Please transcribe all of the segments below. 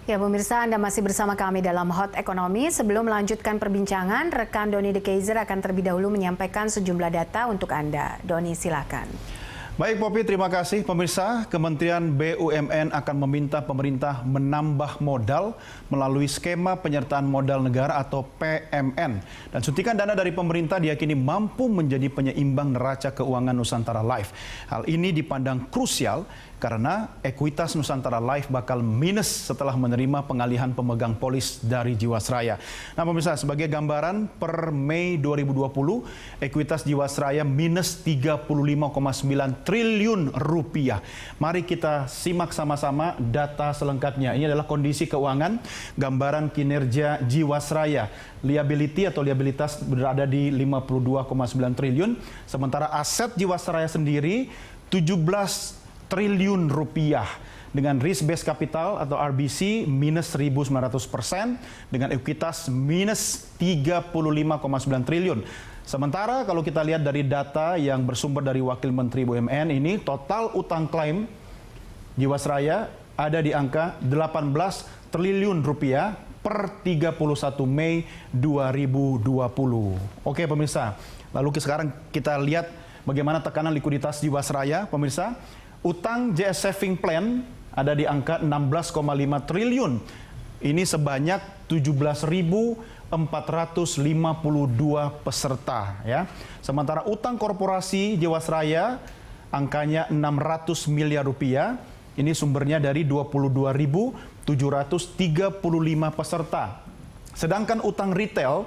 Ya pemirsa, Anda masih bersama kami dalam Hot Ekonomi. Sebelum melanjutkan perbincangan, rekan Doni De Keizer akan terlebih dahulu menyampaikan sejumlah data untuk Anda. Doni, silakan. Baik Poppy, terima kasih. Pemirsa, Kementerian BUMN akan meminta pemerintah menambah modal melalui skema penyertaan modal negara atau PMN. Dan suntikan dana dari pemerintah diyakini mampu menjadi penyeimbang neraca keuangan Nusantara Life. Hal ini dipandang krusial karena ekuitas Nusantara Life bakal minus setelah menerima pengalihan pemegang polis dari Jiwasraya. Nah pemirsa, sebagai gambaran per Mei 2020, ekuitas Jiwasraya minus 35,9 triliun rupiah. Mari kita simak sama-sama data selengkapnya. Ini adalah kondisi keuangan, gambaran kinerja Jiwasraya. Liability atau liabilitas berada di 52,9 triliun, sementara aset Jiwasraya sendiri 17 triliun rupiah dengan risk based capital atau RBC minus 1.900% dengan ekuitas minus 35,9 triliun. Sementara kalau kita lihat dari data yang bersumber dari Wakil Menteri BUMN ini, total utang klaim Jiwasraya ada di angka 18 triliun rupiah per 31 Mei 2020. Oke pemirsa, lalu sekarang kita lihat bagaimana tekanan likuiditas Jiwasraya. Pemirsa, utang JS Saving Plan ada di angka 16,5 triliun. Ini sebanyak 17.452 peserta ya. Sementara utang korporasi Jiwasraya angkanya 600 miliar rupiah. Ini sumbernya dari 22.735 peserta. Sedangkan utang retail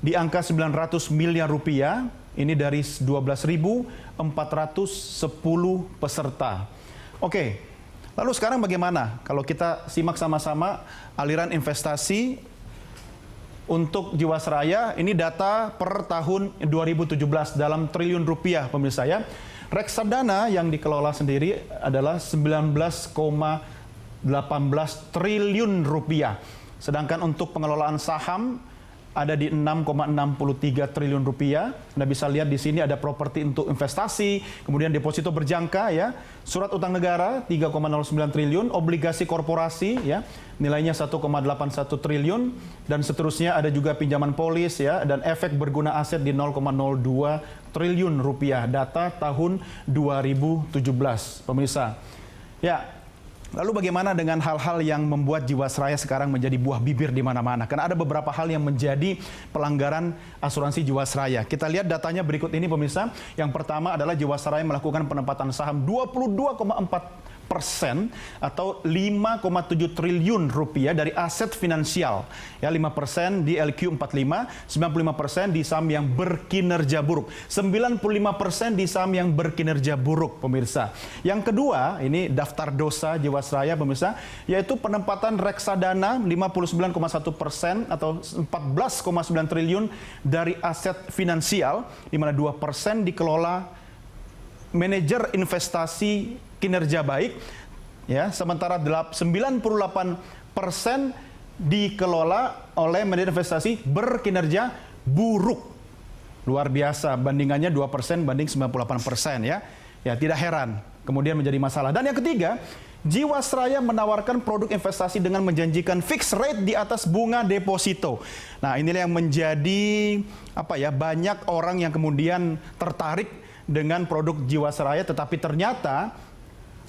di angka 900 miliar rupiah. Ini dari 12.410 peserta. Oke, lalu sekarang bagaimana? Kalau kita simak sama-sama aliran investasi untuk Jiwasraya, ini data per tahun 2017 dalam triliun rupiah pemirsa ya. Reksadana yang dikelola sendiri adalah 19,18 triliun rupiah. Sedangkan untuk pengelolaan saham ada di 6,63 triliun rupiah. Anda bisa lihat di sini ada properti untuk investasi, kemudian deposito berjangka ya, surat utang negara 3,09 triliun, obligasi korporasi ya, nilainya 1,81 triliun dan seterusnya ada juga pinjaman polis ya dan efek berguna aset di 0,02 triliun rupiah. Data tahun 2017 pemirsa. Ya, lalu bagaimana dengan hal-hal yang membuat Jiwasraya sekarang menjadi buah bibir di mana-mana? Karena ada beberapa hal yang menjadi pelanggaran asuransi Jiwasraya. Kita lihat datanya berikut ini pemirsa. Yang pertama adalah Jiwasraya melakukan penempatan saham 22,4% atau 5,7 triliun rupiah dari aset finansial. Ya, 5% di LQ45, 95% di saham yang berkinerja buruk, 95% di saham yang berkinerja buruk pemirsa. Yang kedua, ini daftar dosa Jiwasraya pemirsa, yaitu penempatan reksadana 59,1% atau 14,9 triliun dari aset finansial, di mana 2% dikelola manajer investasi kinerja baik, ya, sementara 98% dikelola oleh manajer investasi berkinerja buruk. Luar biasa, bandingannya 2% banding 98% ya. Ya, tidak heran kemudian menjadi masalah. Dan yang ketiga, Jiwasraya menawarkan produk investasi dengan menjanjikan fixed rate di atas bunga deposito. Nah, inilah yang menjadi banyak orang yang kemudian tertarik dengan produk Jiwasraya, tetapi ternyata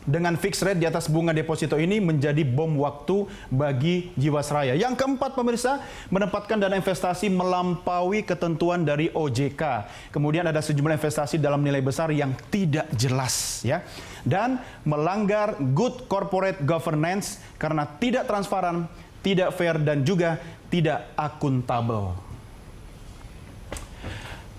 dengan fixed rate di atas bunga deposito ini menjadi bom waktu bagi Jiwasraya. Yang keempat pemirsa, menempatkan dana investasi melampaui ketentuan dari OJK. Kemudian ada sejumlah investasi dalam nilai besar yang tidak jelas ya. Dan melanggar good corporate governance karena tidak transparan, tidak fair dan juga tidak akuntabel.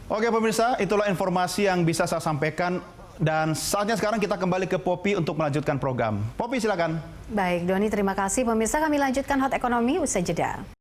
Oke pemirsa, itulah informasi yang bisa saya sampaikan. Dan saatnya sekarang kita kembali ke Poppy untuk melanjutkan program. Poppy silakan. Baik Doni, terima kasih. Pemirsa, kami lanjutkan Hot Ekonomi usai jeda.